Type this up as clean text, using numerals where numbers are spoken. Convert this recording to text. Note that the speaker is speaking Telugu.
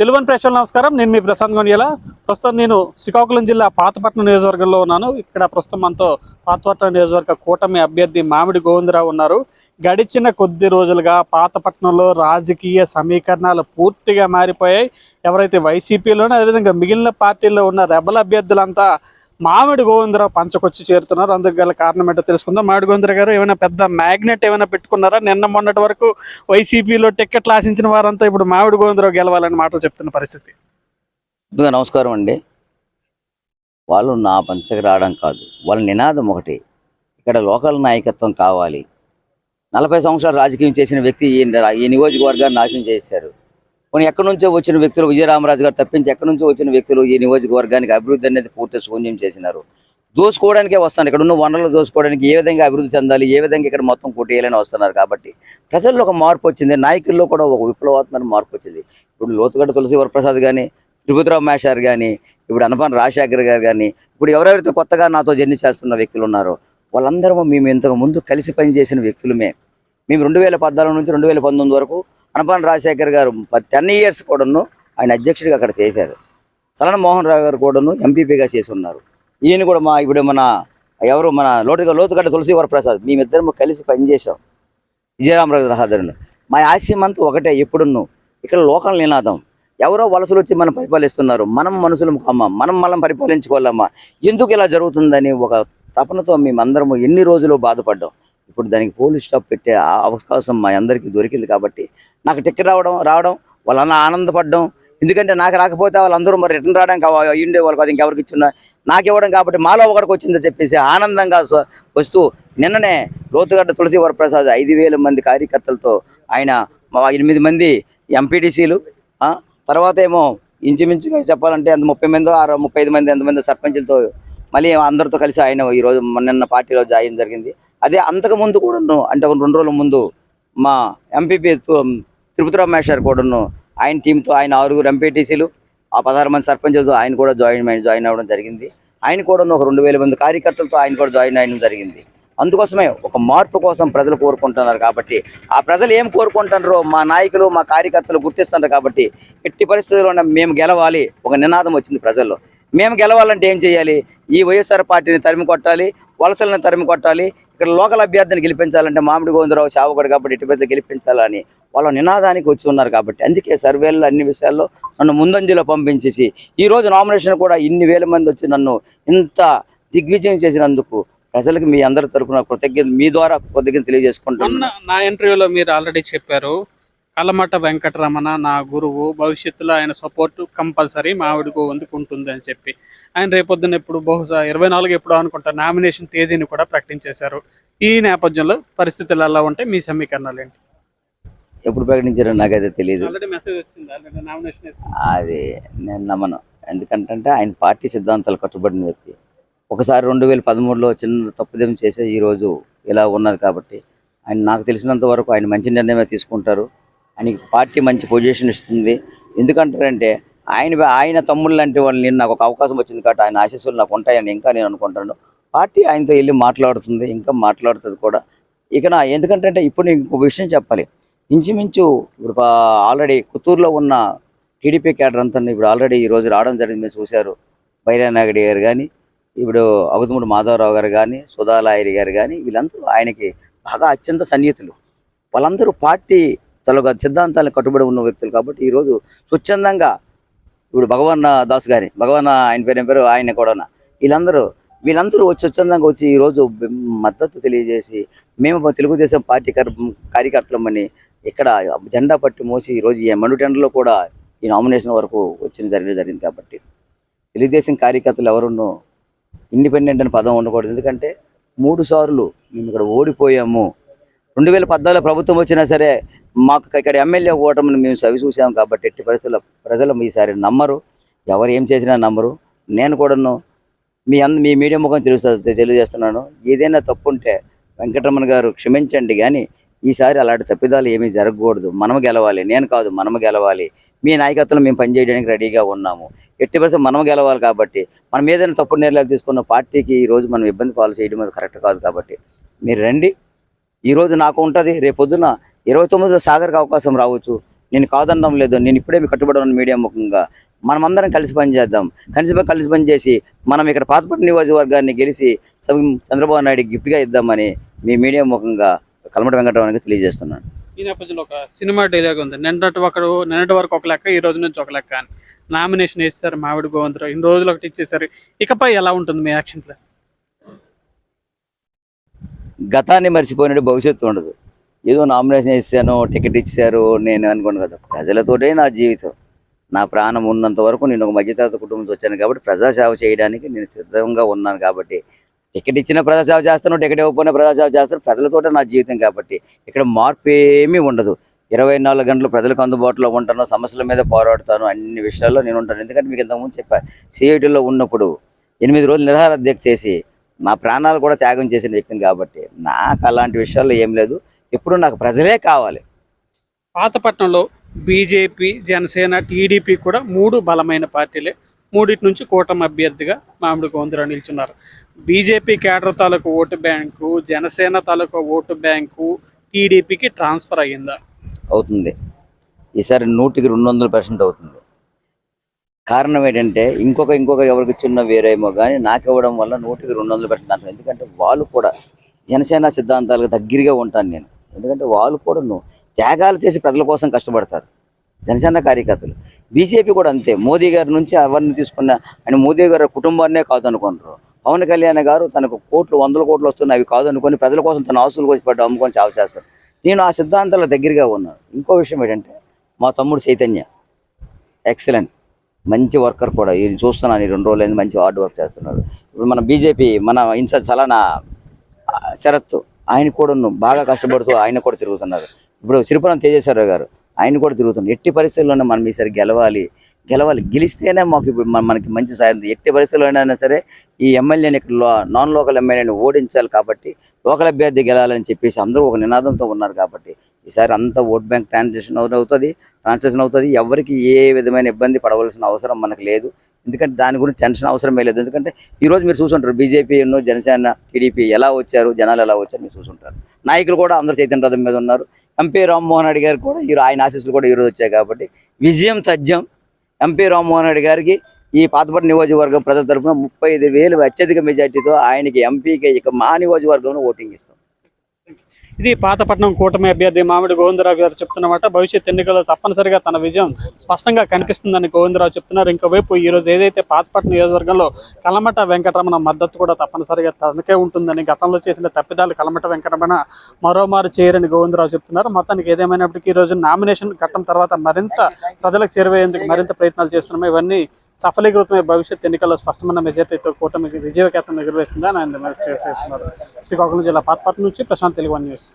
తెలుగుని ప్రేక్షకులు నమస్కారం. నేను మీ ప్రశాంత్ గొండియాల. ప్రస్తుతం నేను శ్రీకాకుళం జిల్లా పాతపట్నం నియోజకవర్గంలో ఉన్నాను. ఇక్కడ ప్రస్తుతం మనతో పాతపట్నం నియోజకవర్గ కూటమి అభ్యర్థి మామిడి గోవిందరావు ఉన్నారు. గడిచిన కొద్ది రోజులుగా పాతపట్నంలో రాజకీయ సమీకరణాలు పూర్తిగా మారిపోయాయి. ఎవరైతే వైసీపీలోనో అదేవిధంగా మిగిలిన పార్టీల్లో ఉన్న రెబల్ అభ్యర్థులంతా మామిడి గోవిందరావు పంచకొచ్చి చేరుతున్నారు. అందుకు గల కారణం ఏంటో తెలుసుకుందాం. మామిడి గోవిందరావు గారు ఏమైనా పెద్ద మ్యాగ్నెట్ ఏమైనా పెట్టుకున్నారా? నిన్న మొన్నటి వరకు వైసీపీలో టిక్కెట్లు ఆశించిన వారంతా ఇప్పుడు మామిడి గోవిందరావు గెలవాలని మాటలు చెప్తున్న పరిస్థితి. ముందుగా నమస్కారం అండి. వాళ్ళు నా పంచకి రావడం కాదు, వాళ్ళ నినాదం ఒకటి, ఇక్కడ లోకల్ నాయకత్వం కావాలి. 40 సంవత్సరాలు రాజకీయం చేసిన వ్యక్తి ఈ నియోజకవర్గాన్ని నాశనం చేశారు. కొన్ని ఎక్కడి నుంచో వచ్చిన వ్యక్తులు, విజయరామరాజు గారు తప్పించి ఎక్కడి నుంచో వచ్చిన వ్యక్తులు ఈ నియోజకవర్గానికి అభివృద్ధి అనేది పూర్తి శూన్యం చేసినారు. దోసుకోవడానికే వస్తున్నారు. ఇక్కడ ఉన్న వనరులు దోసుకోవడానికి ఏ విధంగా అభివృద్ధి చెందాలి, ఏ విధంగా ఇక్కడ మొత్తం కొట్టేయాలని వస్తున్నారు. కాబట్టి ప్రజల్లో ఒక మార్పు వచ్చింది, నాయకుల్లో కూడా ఒక విప్లవాత్మక మార్పు వచ్చింది. ఇప్పుడు లోతుగడ్డ తులసి వరప్రసాద్ కానీ, తిరుపతిరావు మేషార్ కానీ, ఇప్పుడు అనపాన రాజశేఖర్ గారు కానీ, ఇప్పుడు ఎవరెవరైతే కొత్తగా నాతో జర్నీ చేస్తున్న వ్యక్తులు ఉన్నారో వాళ్ళందరూ మేము ఇంతకు ముందు కలిసి పనిచేసిన వ్యక్తులమే. మేము 2014 నుంచి 2019 వరకు అనపాన రాజశేఖర్ గారు 10 ఇయర్స్ కూడాను ఆయన అధ్యక్షుడిగా అక్కడ చేశారు. సలన మోహన్ రావు గారు కూడాను ఎంపీపీగా చేసి ఉన్నారు. ఈయన కూడా మన లోతుగడ్డ తులసి వరప్రసాద్ మేమిద్దరం కలిసి పనిచేసాం విజయరామరాజు రహదారిలో. మా ఆశయం అంతా ఒకటే, ఎప్పుడున్ను ఇక్కడ లోకల్ నినాదం. ఎవరో వలసలు వచ్చి మనం పరిపాలిస్తున్నారు, మనం మనుషులు అమ్మ, మనం పరిపాలించుకోవాలమ్మా, ఎందుకు ఇలా జరుగుతుందని ఒక తపనతో మేమందరము ఎన్ని రోజులు బాధపడ్డాం. ఇప్పుడు దానికి పోలీస్ స్టాప్ పెట్టే అవకాశం మా అందరికీ దొరికింది. కాబట్టి నాకు టికెట్ రావడం వాళ్ళన్నా ఆనందపడ్డం. ఎందుకంటే నాకు రాకపోతే వాళ్ళందరూ మరి రిటర్న్ రావడానికి అయ్యుండే వాళ్ళు కాదు, ఇంకెవరికి ఇచ్చున్నా నాకు ఇవ్వడం. కాబట్టి మాలో ఒకటికి వచ్చిందని చెప్పేసి ఆనందంగా వస్తూ నిన్ననే లోతుగడ్డ తులసి వరప్రసాద్ 5,000 మంది కార్యకర్తలతో ఆయన 8 మంది ఎంపీటీసీలు, తర్వాత ఏమో ఇంచుమించుగా చెప్పాలంటే అంత 30 మంది 35 మంది ఎంతమంది సర్పంచులతో మళ్ళీ అందరితో కలిసి ఆయన ఈరోజు నిన్న పార్టీలో జాయిన్ జరిగింది. అదే అంతకుముందు కూడాను, అంటే 2 రోజుల ముందు మా ఎంపీపీ తిరుపతిరావు మేషార్ కూడాను ఆయన టీంతో, ఆయన 6 ఎంపీటీసీలు, 16 మంది సర్పంచులతో ఆయన కూడా జాయిన్ అవ్వడం జరిగింది. ఆయన కూడా ఒక 2,000 మంది కార్యకర్తలతో ఆయన కూడా జాయిన్ అవ్వడం జరిగింది. అందుకోసమే ఒక మార్పు కోసం ప్రజలు కోరుకుంటున్నారు. కాబట్టి ఆ ప్రజలు ఏం కోరుకుంటున్నారో మా నాయకులు, మా కార్యకర్తలు గుర్తిస్తున్నారు. కాబట్టి ఎట్టి పరిస్థితుల్లో మేము గెలవాలి ఒక నినాదం వచ్చింది ప్రజల్లో. మేము గెలవాలంటే ఏం చేయాలి? ఈ వైఎస్ఆర్ పార్టీని తరిమి కొట్టాలి, వలసలను తరిమి కొట్టాలి. ఇక్కడ లోకల్ అభ్యర్థిని గెలిపించాలంటే మామిడి గోవిందరావు సేవకుడు కాబట్టి ఎట్టి పరిస్థితుల్లో గెలిపించాలని వాళ్ళ నినాదానికి వచ్చి ఉన్నారు. కాబట్టి అందుకే సర్వేల్లో అన్ని విషయాల్లో నన్ను ముందంజలో పంపించేసి ఈరోజు నామినేషన్ కూడా ఇన్ని వేల మంది వచ్చి నన్ను ఇంత దిగ్విజయం చేసినందుకు ప్రజలకు మీ అందరి తరఫున కృతజ్ఞత, మీ ద్వారా కృతజ్ఞత తెలియజేసుకుంటున్నాను. నా ఇంటర్వ్యూలో మీరు ఆల్రెడీ చెప్పారు, కలమట వెంకటరమణ నా గురువు, భవిష్యత్తులో ఆయన సపోర్ట్ కంపల్సరీ మామిడి గోవిందకు ఉంటుంది అని చెప్పి ఆయన రేపొద్దున ఎప్పుడు బహుశా 24 ఎప్పుడు అనుకుంటా నామినేషన్ తేదీని కూడా ప్రకటించేశారు. ఈ నేపథ్యంలో పరిస్థితులు ఎలా ఉంటాయి, మీ సమీకరణాలు ఏంటి? ఎప్పుడు ప్రకటించారో నాకైతే తెలియదు. మెసేజ్ వచ్చింది నామినేషన్. అది నేను నమ్మను. ఎందుకంటే ఆయన పార్టీ సిద్ధాంతాలు కట్టుబడిన వ్యక్తి. ఒకసారి 2013లో చిన్న తప్పుదేం చేసే ఈరోజు ఇలా ఉన్నది. కాబట్టి ఆయన నాకు తెలిసినంత వరకు ఆయన మంచి నిర్ణయమే తీసుకుంటారు. ఆయనకి పార్టీ మంచి పొజిషన్ ఇస్తుంది. ఎందుకంటారంటే ఆయన తమ్ముళ్ళు లాంటి వాళ్ళని నాకు ఒక అవకాశం వచ్చింది కాబట్టి ఆయన ఆశీస్సులు నాకు ఉంటాయని ఇంకా నేను అనుకుంటాను. పార్టీ ఆయనతో వెళ్ళి మాట్లాడుతుంది, ఇంకా మాట్లాడుతుంది కూడా. ఎందుకంటే ఇప్పుడు నేను ఇంకొక విషయం చెప్పాలి. ఇంచుమించు ఇప్పుడు ఆల్రెడీ పుత్తూరులో ఉన్న టీడీపీ క్యాడర్ అంతా ఇప్పుడు ఆల్రెడీ ఈరోజు రావడం జరిగింది. మీరు చూశారు, బైరానాగడి గారు కానీ, ఇప్పుడు అగుతుముడు మాధవరావు గారు కానీ, సుధాలాయరి గారు కానీ, వీళ్ళందరూ ఆయనకి బాగా అత్యంత సన్నిహితులు. వాళ్ళందరూ పార్టీ తలగా సిద్ధాంతాలకు కట్టుబడి ఉన్న వ్యక్తులు. కాబట్టి ఈరోజు స్వచ్ఛందంగా ఇప్పుడు ఆయన పేరు ఆయన కూడా వీళ్ళందరూ వచ్చి స్వచ్ఛందంగా వచ్చి ఈరోజు మద్దతు తెలియజేసి మేము తెలుగుదేశం పార్టీ కార్యకర్తలమని ఇక్కడ జెండా పట్టి మోసి ఈరోజు ఈ మండుటెండలో కూడా ఈ నామినేషన్ వరకు జరిగింది. కాబట్టి తెలుగుదేశం కార్యకర్తలు ఎవరున్నో ఇండిపెండెంట్ అని పదం ఉండకూడదు. ఎందుకంటే 3 సార్లు మేము ఇక్కడ ఓడిపోయాము. 2014 ప్రభుత్వం వచ్చినా సరే మాకు ఇక్కడ ఎమ్మెల్యే ఓటమిని మేము చవి చూసాము. కాబట్టి ఎట్టి పరిస్థితుల్లో ప్రజలు ఈసారి నమ్మరు, ఎవరు ఏం చేసినా నమ్మరు. నేను కూడాను మీ మీడియా ముఖం తెలియజేస్తున్నాను, ఏదైనా తప్పు ఉంటే వెంకటరమణ గారు క్షమించండి, కానీ ఈసారి అలాంటి తప్పిదాలు ఏమీ జరగకూడదు. మనము గెలవాలి, నేను కాదు మనము గెలవాలి. మీ నాయకత్వంలో మేము పనిచేయడానికి రెడీగా ఉన్నాము. ఎట్టి పరిస్థితుల్లో మనము గెలవాలి. కాబట్టి మనం ఏదైనా తప్పుడు నిర్ణయాలు తీసుకున్న పార్టీకి ఈరోజు మనం ఇబ్బంది పాలు చేయడం అది కరెక్ట్ కాదు. కాబట్టి మీరు రండి. ఈరోజు నాకు ఉంటుంది, రేపొద్దున 29లో సాగర్కి అవకాశం రావచ్చు, నేను కాదనడం లేదు. నేను ఇప్పుడే మీకు కట్టుబడి ఉన్న మీడియా ముఖంగా మనమందరం కలిసి పనిచేద్దాం. కలిసి పనిచేసి మనం ఇక్కడ పాతపట్నం నియోజకవర్గాన్ని గెలిచి చంద్రబాబు నాయుడు గిఫ్ట్గా ఇద్దామని మీ మీడియా ముఖంగా కలమటి వెంకటరామానికి తెలియజేస్తున్నాను. ఈ నేపథ్యంలో ఒక సినిమా డైలాగ్ ఉంది, నిన్నటి వరకు ఒక లెక్క, ఈ రోజు నుంచి ఒక లెక్క అని. నామినేషన్ వేస్తారు మామిడి గోవిందరావు, ఇన్ని రోజులు ఒకటి ఇచ్చేసారు, ఇకపై ఎలా ఉంటుంది మీ యాక్షన్ ప్లాన్? గతాన్ని మర్చిపోయినట్టు భవిష్యత్తు ఉండదు. ఏదో నామినేషన్ ఇచ్చాను, టికెట్ ఇచ్చారు నేను అనుకోను కదా. ప్రజలతోటే నా జీవితం, నా ప్రాణం ఉన్నంత వరకు నేను ఒక మధ్యతరగతి కుటుంబం నుంచి వచ్చాను కాబట్టి ప్రజాసేవ చేయడానికి నేను సిద్ధంగా ఉన్నాను. కాబట్టి టికెట్ ఇచ్చిన ప్రజాసేవ చేస్తాను, టికెట్ ఇవ్వకపోయినా ప్రజాసేవ చేస్తాను. ప్రజలతోటే నా జీవితం కాబట్టి ఇక్కడ మార్పు ఏమీ ఉండదు. 24 గంటలు ప్రజలకు అందుబాటులో ఉంటాను, సమస్యల మీద పోరాడుతాను, అన్ని విషయాల్లో నేను ఉంటాను. ఎందుకంటే మీకు ఇంతకుముందు చెప్పా, సిఐటిలో ఉన్నప్పుడు 8 రోజులు నిరాహార దీక్ష చేసి నా ప్రాణాలు కూడా త్యాగం చేసిన వ్యక్తిని కాబట్టి నాకు అలాంటి విషయాల్లో ఏం లేదు. ఎప్పుడు నాకు ప్రజలే కావాలి. పాతపట్నంలో బీజేపీ, జనసేన, టీడీపీ కూడా 3 బలమైన పార్టీలే. మూడింటి నుంచి కూటమి అభ్యర్థిగా మామిడి గోవిందరావు నిల్చున్నారు. బీజేపీ కేడర్ తాలూకు ఓటు బ్యాంకు, జనసేన తాలూకు ఓటు బ్యాంకు టీడీపీకి ట్రాన్స్ఫర్ అయ్యిందా? అవుతుంది. ఈసారి 100కి 200% అవుతుంది. కారణం ఏంటంటే ఇంకొక ఎవరికి చిన్న వేరేమో కానీ నాకు ఇవ్వడం వల్ల 100కి 200% అంటారు. ఎందుకంటే వాళ్ళు కూడా జనసేన సిద్ధాంతాలకు దగ్గరగా ఉంటాను నేను. ఎందుకంటే వాళ్ళు కూడా త్యాగాలు చేసి ప్రజల కోసం కష్టపడతారు జనసేన కార్యకర్తలు. బీజేపీ కూడా అంతే. మోదీ గారి నుంచి ఎవరిని తీసుకున్న ఆయన మోదీ గారి కుటుంబాన్నే కాదు అనుకుంటారు. పవన్ కళ్యాణ్ గారు తనకు కోట్లు 100 కోట్లు వస్తున్నాయి, అవి కాదు అనుకొని ప్రజల కోసం తన ఆస్తులు వచ్చి పడ్డ అమ్ముకొని చావు చేస్తారు. నేను ఆ సిద్ధాంతాల దగ్గరగా ఉన్నాను. ఇంకో విషయం ఏంటంటే మా తమ్ముడు చైతన్య ఎక్సలెంట్, మంచి వర్కర్ కూడా. ఇది చూస్తున్నాను, ఈ 2 రోజులైంది మంచి హార్డ్ వర్క్ చేస్తున్నాడు. ఇప్పుడు మన బీజేపీ మన ఇన్ఛార్జ్ సలానా శరత్, ఆయన కూడా బాగా కష్టపడుతూ ఆయన కూడా తిరుగుతున్నారు. ఇప్పుడు సిరిపురం తేజేశ్వరరావు గారు, ఆయన కూడా తిరుగుతున్నారు. ఎట్టి పరిస్థితుల్లోనే మనం ఈసారి గెలవాలి. గెలిస్తేనే మాకు ఇప్పుడు మనకి మంచి సాయం. ఎట్టి పరిస్థితుల్లోనైనా సరే ఈ ఎమ్మెల్యేని ఇక్కడ నాన్ లోకల్ ఎమ్మెల్యేని ఓడించాలి కాబట్టి లోకల్ అభ్యర్థి గెలాలని చెప్పేసి అందరూ ఒక నినాదంతో ఉన్నారు. కాబట్టి ఈసారి అంతా ఓట్ బ్యాంక్ ట్రాన్సాక్షన్ అవుతుంది. ఎవరికి ఏ విధమైన ఇబ్బంది పడవలసిన అవసరం మనకు లేదు. ఎందుకంటే దాని గురించి టెన్షన్ అవసరమే లేదు. ఎందుకంటే ఈరోజు మీరు చూసుంటారు బీజేపీ, జనసేన, టీడీపీ ఎలా వచ్చారు, జనాలు ఎలా వచ్చారు మీరు చూసుంటారు. నాయకులు కూడా అందరూ చైతన్య రథం మీద ఉన్నారు. ఎంపీ రామ్మోహన్ రెడ్డి గారు కూడా ఆయన ఆశీస్సులు కూడా ఈరోజు వచ్చాయి. కాబట్టి విజయం తథ్యం. ఎంపీ రామ్మోహన్ రెడ్డి గారికి ఈ పాతపట్నం నియోజకవర్గం ప్రజల తరఫున 35,000 అత్యధిక మెజార్టీతో ఆయనకి ఎంపీకి ఇక మా నియోజకవర్గంలో ఓటింగ్ ఇస్తాం. ఇది పాతపట్నం కూటమి అభ్యర్థి మామిడి గోవిందరావు గారు చెప్తున్నమాట. భవిష్యత్ ఎన్నికల్లో తప్పనిసరిగా తన విజయం స్పష్టంగా కనిపిస్తుందని గోవిందరావు చెప్తున్నారు. ఇంకోవైపు ఈరోజు ఏదైతే పాతపట్నం నియోజకవర్గంలో కలమట వెంకటరమణ మద్దతు కూడా తప్పనిసరిగా తనకే ఉంటుందని, గతంలో చేసిన తప్పిదాలు కలమట వెంకటరమణ మరోమారు చేయరని గోవిందరావు చెప్తున్నారు. మొత్తానికి ఏదేమైనప్పటికీ ఈరోజు నామినేషన్ ఘట్టం తర్వాత మరింత ప్రజలకు చేరువయ్యేందుకు మరింత ప్రయత్నాలు చేస్తున్నాయి. ఇవన్నీ సఫలీకృతమై భవిష్యత్ ఎన్నికల్లో స్పష్టమైన మెజార్టీతో కూటమికి విజయకేతం ఎగురవేస్తుందని ఆయన చేస్తున్నారు. శ్రీకాకుళం జిల్లా పాతపట్నం నుంచి ప్రశాంత్, తెలుగు 1 న్యూస్.